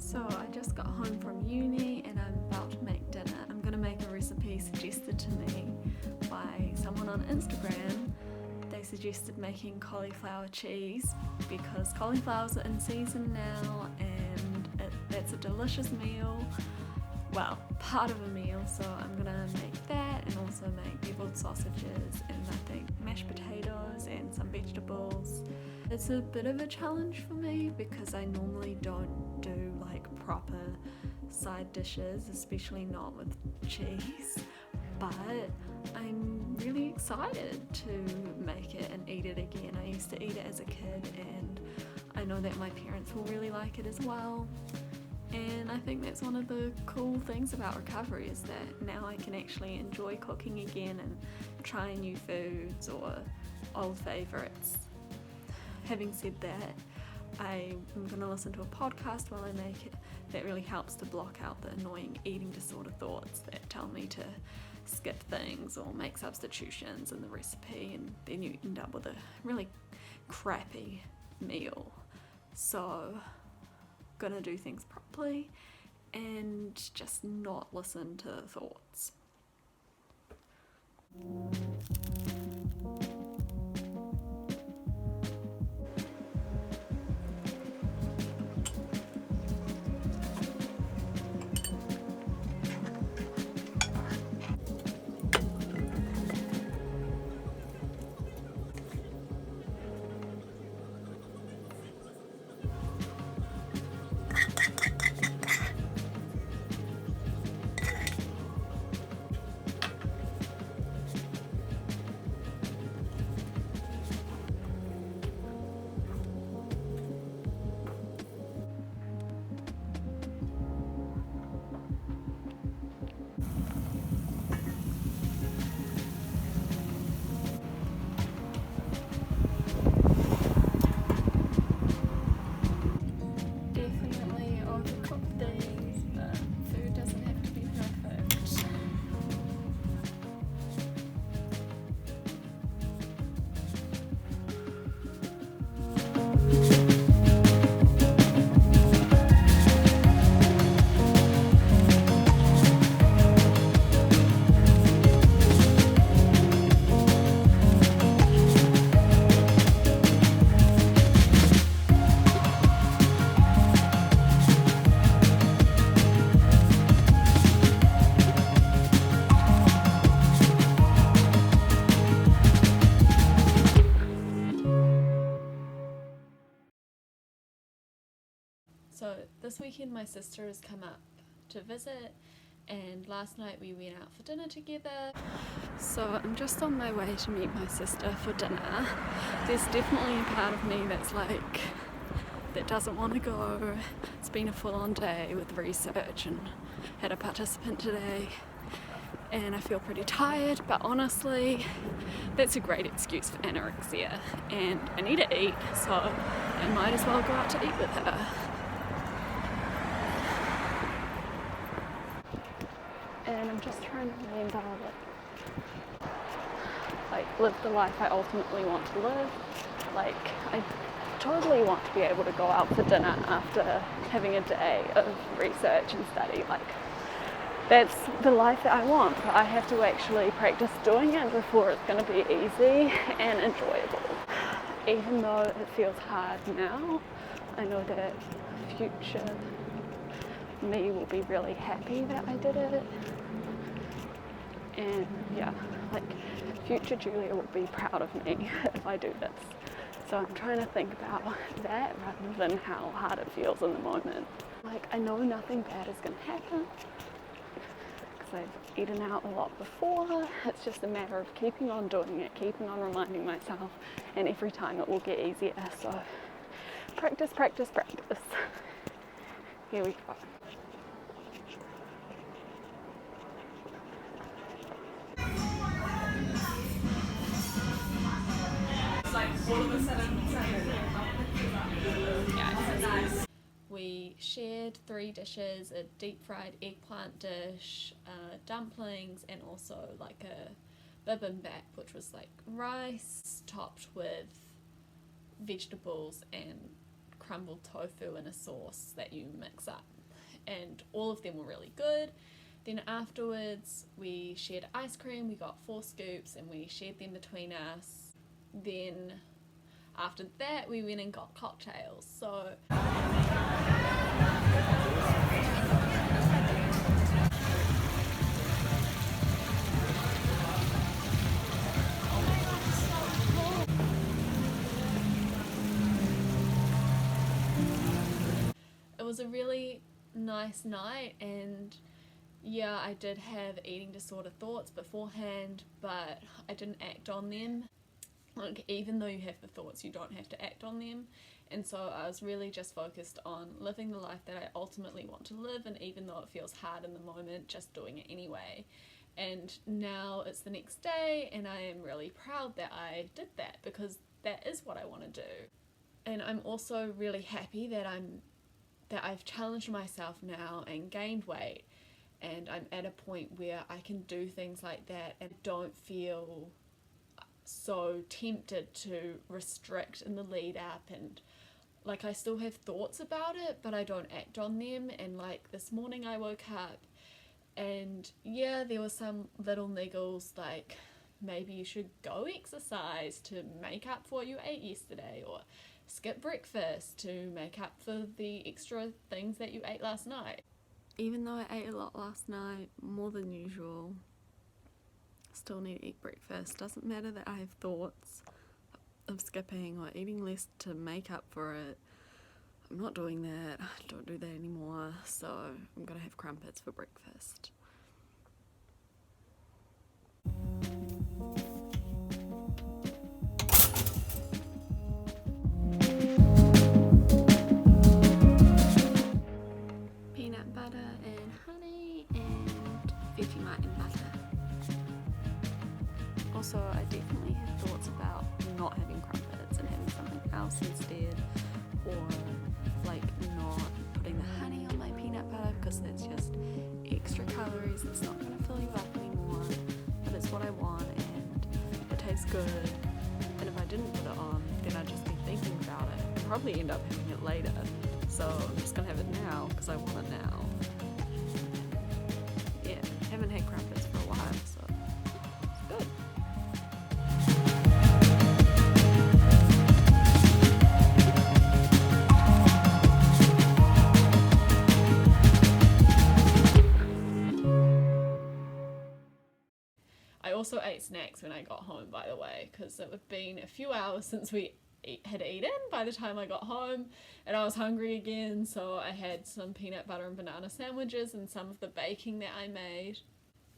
So I just got home from uni and I'm about to make dinner. I'm going to make a recipe suggested to me by someone on Instagram. They suggested making cauliflower cheese because cauliflowers are in season now and it's a delicious meal. Well, part of a meal, so I'm going to make that and also make deviled sausages and I think mashed potatoes and some vegetables. It's a bit of a challenge for me because I normally don't do like proper side dishes, especially not with cheese, but I'm really excited to make it and eat it again. I used to eat it as a kid and I know that my parents will really like it as well. And I think that's one of the cool things about recovery is that now I can actually enjoy cooking again and try new foods or old favourites. Having said that, I'm going to listen to a podcast while I make it. That really helps to block out the annoying eating disorder thoughts that tell me to skip things or make substitutions in the recipe, and then you end up with a really crappy meal. So gonna do things properly and just not listen to thoughts. Definitely overcook things, but food doesn't have to be perfect. So this weekend my sister has come up to visit and last night we went out for dinner together. So I'm just on my way to meet my sister for dinner. There's definitely a part of me that's like, that doesn't want to go. It's been a full-on day with research and had a participant today and I feel pretty tired, but honestly that's a great excuse for anorexia and I need to eat, so I might as well go out to eat with her. And I'm just trying to remember like live the life I ultimately want to live. Like I totally want to be able to go out for dinner after having a day of research and study. Like that's the life that I want, but I have to actually practice doing it before it's going to be easy and enjoyable. Even though it feels hard now, I know that future me will be really happy that I did it. And yeah, like future Julia will be proud of me if I do this. So I'm trying to think about that rather than how hard it feels in the moment. Like I know nothing bad is going to happen because I've eaten out a lot before. It's just a matter of keeping on doing it, keeping on reminding myself, and every time it will get easier. So practice, practice, practice. Here we go. We shared 3 dishes, a deep fried eggplant dish, dumplings, and also like a bibimbap, which was like rice topped with vegetables and crumbled tofu in a sauce that you mix up, and all of them were really good. Then afterwards we shared ice cream. We got 4 scoops and we shared them between us. Then after that we went and got cocktails. So it was a really nice night, and yeah, I did have eating disorder thoughts beforehand, but I didn't act on them. Like, even though you have the thoughts, you don't have to act on them. And so I was really just focused on living the life that I ultimately want to live, and even though it feels hard in the moment, just doing it anyway. And now it's the next day, and I am really proud that I did that, because that is what I want to do. And I'm also really happy that I've challenged myself now and gained weight, and I'm at a point where I can do things like that and don't feel so tempted to restrict in the lead up. And like, I still have thoughts about it, but I don't act on them. And like, this morning I woke up and yeah, there were some little niggles, like maybe you should go exercise to make up for what you ate yesterday, or skip breakfast to make up for the extra things that you ate last night. Even though I ate a lot last night, more than usual, still need to eat breakfast. Doesn't matter that I have thoughts of skipping or eating less to make up for it. I'm not doing that. I don't do that anymore, so I'm gonna have crumpets for breakfast. Peanut butter and honey and Vegemite and butter. Also, I definitely have thoughts about not having crumpets and having something else instead, or like not putting the honey on my peanut butter, because that's just extra calories. It's not going to fill you up anymore, but it's what I want and it tastes good. And if I didn't put it on, then I'd just be thinking about it and probably end up having it later. So I'm just going to have it now because I want it now. Yeah, haven't had crumpets for a while, so it's good. I also ate snacks when I got home, by the way, because it had been a few hours since we had eaten by the time I got home, and I was hungry again, so I had some peanut butter and banana sandwiches and some of the baking that I made.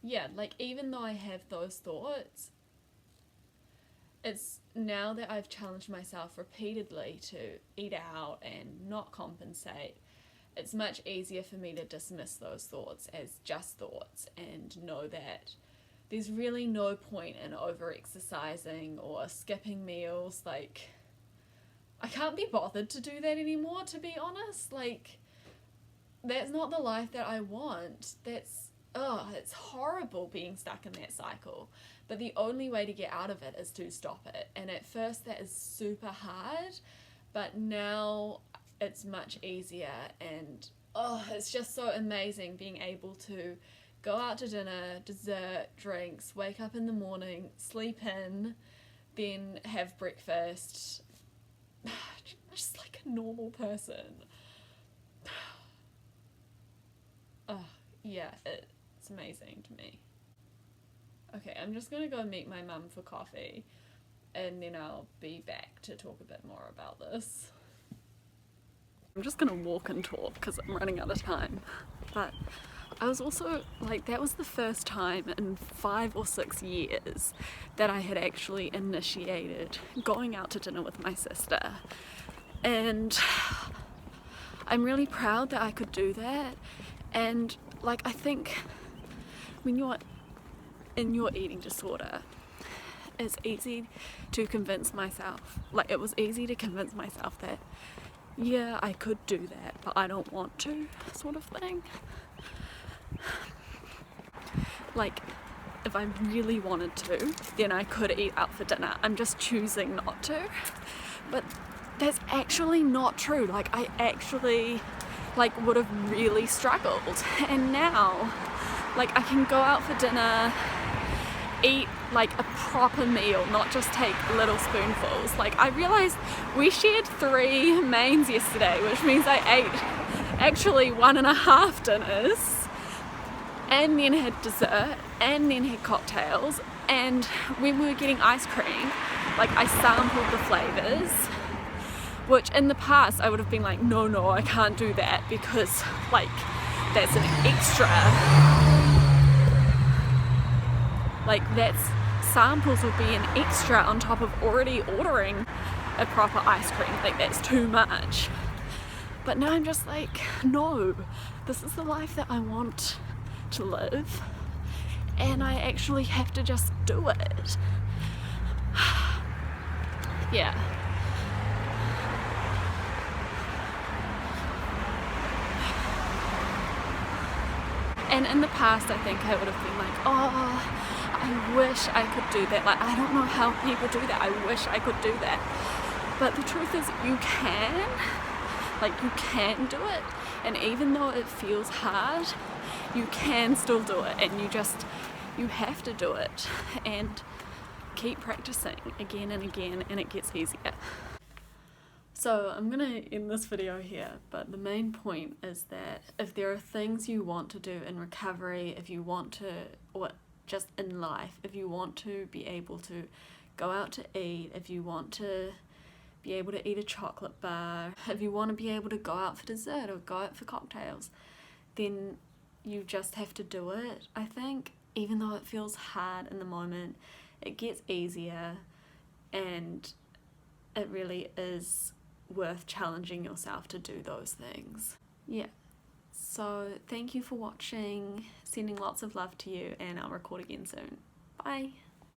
Yeah, like, even though I have those thoughts, it's now that I've challenged myself repeatedly to eat out and not compensate, it's much easier for me to dismiss those thoughts as just thoughts and know that there's really no point in over-exercising or skipping meals. Like, I can't be bothered to do that anymore, to be honest. Like, that's not the life that I want. It's horrible being stuck in that cycle. But the only way to get out of it is to stop it. And at first that is super hard, but now it's much easier. And it's just so amazing being able to go out to dinner, dessert, drinks, wake up in the morning, sleep in, then have breakfast. Just like a normal person. Yeah, it's amazing to me. Okay, I'm just gonna go meet my mum for coffee, and then I'll be back to talk a bit more about this. I'm just gonna walk and talk because I'm running out of time. But I was also, like, that was the first time in 5 or 6 years that I had actually initiated going out to dinner with my sister. And I'm really proud that I could do that. And like, I think when you're in your eating disorder, it's easy to convince myself, like it was easy to convince myself that yeah, I could do that, but I don't want to, sort of thing. Like, if I really wanted to, then I could eat out for dinner. I'm just choosing not to. But that's actually not true. Like, I actually like would have really struggled, and now like I can go out for dinner, eat like a proper meal, not just take little spoonfuls. Like, I realized we shared 3 mains yesterday, which means I ate actually 1.5 dinners, and then had dessert, and then had cocktails. And when we were getting ice cream, like, I sampled the flavors, which in the past I would have been like, no, I can't do that, because like that's an extra, like that's samples would be an extra on top of already ordering a proper ice cream. Like, that's too much. But now I'm just like, no, this is the life that I want to live, and I actually have to just do it. Yeah. And in the past, I think I would have been like, oh, I wish I could do that. Like, I don't know how people do that. I wish I could do that. But the truth is, you can. Like, you can do it. And even though it feels hard, you can still do it. And you have to do it. And keep practicing again and again, and it gets easier. So I'm gonna end this video here, but the main point is that if there are things you want to do in recovery, if you want to, or just in life, if you want to be able to go out to eat, if you want to be able to eat a chocolate bar, if you want to be able to go out for dessert or go out for cocktails, then you just have to do it, I think. Even though it feels hard in the moment, it gets easier, and it really is worth challenging yourself to do those things. Yeah, so thank you for watching, sending lots of love to you, and I'll record again soon. Bye.